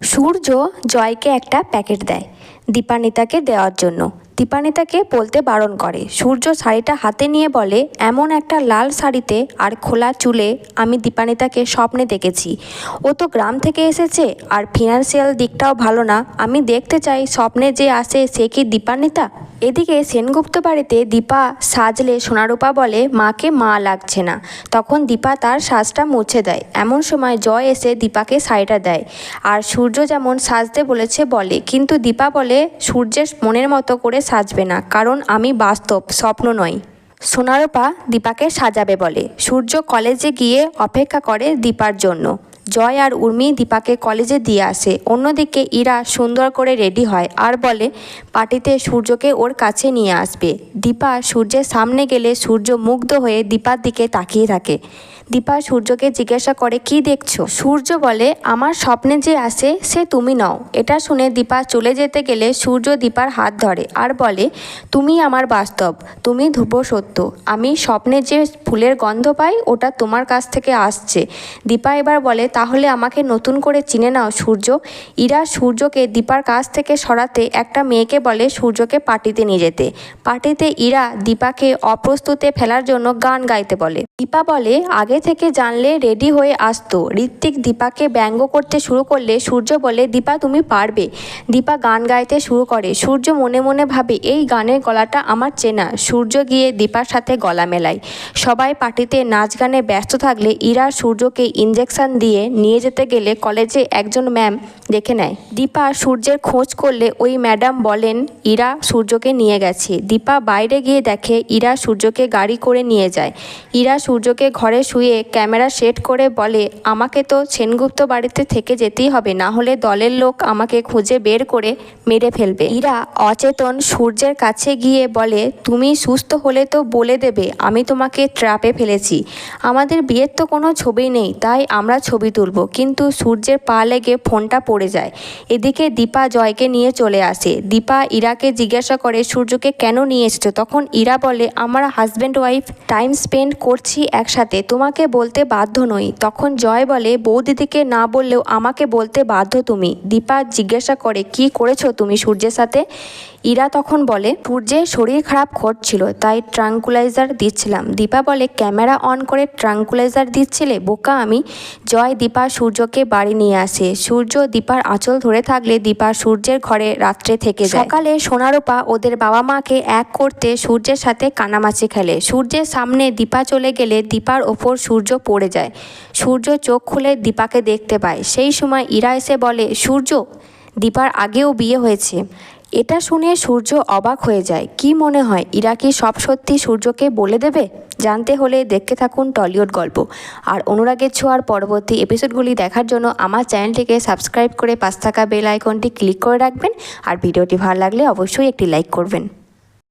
সূর্য জয়কে একটা প্যাকেট দেয় দীপান্বিতাকে দেওয়ার জন্য। দীপান্বিতাকে বলতে বারণ করে। সূর্য শাড়িটা হাতে নিয়ে বলে, এমন একটা লাল শাড়িতে আর খোলা চুলে আমি দীপান্বিতাকে স্বপ্নে দেখেছি। ও তো গ্রাম থেকে এসেছে আর ফিনান্সিয়াল দিকটাও ভালো না। আমি দেখতে চাই স্বপ্নে যে আসে সে কি দীপান্বিতা। এদিকে সেনগুপ্ত বাড়িতে দীপা সাজলে সোনারূপা বলে মাকে মা লাগছে না। তখন দীপা তার সাজটা মুছে দেয়। এমন সময় জয় এসে দীপাকে শাড়িটা দেয় আর সূর্য যেমন সাজতে বলেছে বলে, কিন্তু দীপা বলে সূর্যের মনের মতো করে সাজবে না, কারণ আমি বাস্তব, স্বপ্ন নয়। সোনারূপা দীপাকে সাজাবে বলে। সূর্য কলেজে গিয়ে অপেক্ষা করে দীপার জন্য। জয় আর উর্মি দীপাকে কলেজে দিয়ে আসে। অন্যদিকে ইরা সুন্দর করে রেডি হয় আর বলে পার্টিতে সূর্যকে ওর কাছে নিয়ে আসবে। দীপা সূর্যের সামনে গেলে সূর্য মুগ্ধ হয়ে দীপার দিকে তাকিয়ে থাকে। দীপা সূর্যকে জিজ্ঞাসা করে, কি দেখছো? সূর্য বলে, আমার স্বপ্নে যে আসে সে তুমি নও। এটা শুনে দীপা চলে যেতে গেলে সূর্য দীপার হাত ধরে আর বলে, তুমি আমার বাস্তব, তুমি ধ্রুব সত্য। আমি স্বপ্নে যে ফুলের গন্ধ পাই ওটা তোমার কাছ থেকে আসছে। দীপা এবার বলে, তাহলে আমাকে নতুন করে চিনে নাও সূর্য। ইরা সূর্যকে দীপার কাছ থেকে সরাতে একটা মেয়েকে বলে সূর্যকে পার্টিতে নিয়ে যেতে। পার্টিতে ইরা দীপাকে অপ্রস্তুতে ফেলার জন্য গান গাইতে বলে। দীপা বলে, আগে থেকে জানলে রেডি হয়ে আসতো। ঋত্বিক দীপাকে ব্যঙ্গ করতে শুরু করলে সূর্য বলে, দীপা তুমি পারবে। দীপা গান গাইতে শুরু করে। সূর্য মনে মনে ভাবে, এই গানের গলাটা আমার চেনা। সূর্য গিয়ে দীপার সাথে গলা মেলায়। সবাই পার্টিতে নাচ গানে ব্যস্ত থাকলে ইরা সূর্যকে ইঞ্জেকশন দিয়ে নিয়ে যেতে গেলে কলেজে একজন ম্যাম দেখে নেয়। দীপা সূর্যের খোঁজ করলে ওই ম্যাডাম বলেন ইরা সূর্যকে নিয়ে গেছে। দীপা বাইরে গিয়ে দেখে ইরা সূর্যকে গাড়ি করে নিয়ে যায়। ইরা সূর্যকে ঘরে শুয়ে ক্যামেরা সেট করে বলে, আমাকে তো সেনগুপ্ত বাড়িতে থেকে যেতেই হবে, না হলে দলের লোক আমাকে খুঁজে বের করে মেরে ফেলবে। ইরা অচেতন সূর্যের কাছে গিয়ে বলে, তুমি সুস্থ হলে তো বলে দেবে আমি তোমাকে ট্র্যাপে ফেলেছি। আমাদের বিয়ের তো কোনো ছবি নেই, তাই আমরা ছবি তুলব। কিন্তু সূর্যের পা লেগে ফোনটা পড়ে যায়। এদিকে দীপা জয়কে নিয়ে চলে আসে। দীপা ইরাকে জিজ্ঞাসা করে, সূর্যকে কেন নিয়ে এসেছো? তখন ইরা বলে, আমরা হাজব্যান্ড ওয়াইফ টাইম স্পেন্ড করছি একসাথে, তোমাকে বলতে বাধ্য নই। তখন জয় বলে, বৌদিদিকে না বললেও আমাকে বলতে বাধ্য তুমি। দীপা জিজ্ঞাসা করে, কি করেছো তুমি সূর্যের সাথে? ইরা তখন বলে, সূর্যের শরীর খারাপ করছিল তাই ট্রাঙ্কুলাইজার দিচ্ছিলাম। দীপা বলে, ক্যামেরা অন করে ট্রাঙ্কুলাইজার দিচ্ছিলে? বোকা আমি। জয় দীপা সূর্যকে বাড়ি নিয়ে আসে। সূর্য দীপার আঁচল ধরে থাকলে দীপা সূর্যের ঘরে রাত্রে থেকে যায়। সকালে সোনারূপা ওদের বাবা মাকে এক করতে সূর্যের সাথে কানামাছি খেলে। সূর্যের সামনে দীপা চলে গেলে দীপার ওপর সূর্য পড়ে যায়। সূর্য চোখ খুলে দীপাকে দেখতে পায়। সেই সময় ইরা এসে বলে, সূর্য দীপার আগেও বিয়ে হয়েছে। এটা শুনে সূর্য অবাক হয়ে যায়। কি মনে হয় ইরা কি সব সত্যি সূর্যকে বলে দেবে? জানতে হলে দেখতে থাকুন টলিউড গল্প। আর অনুরাগের ছোঁয়ার পরবর্তী এপিসোডগুলি দেখার জন্য আমার চ্যানেলটিকে সাবস্ক্রাইব করে পাশে থাকা বেল আইকনটি ক্লিক করে রাখবেন। আর ভিডিওটি ভালো লাগলে অবশ্যই একটি লাইক করবেন।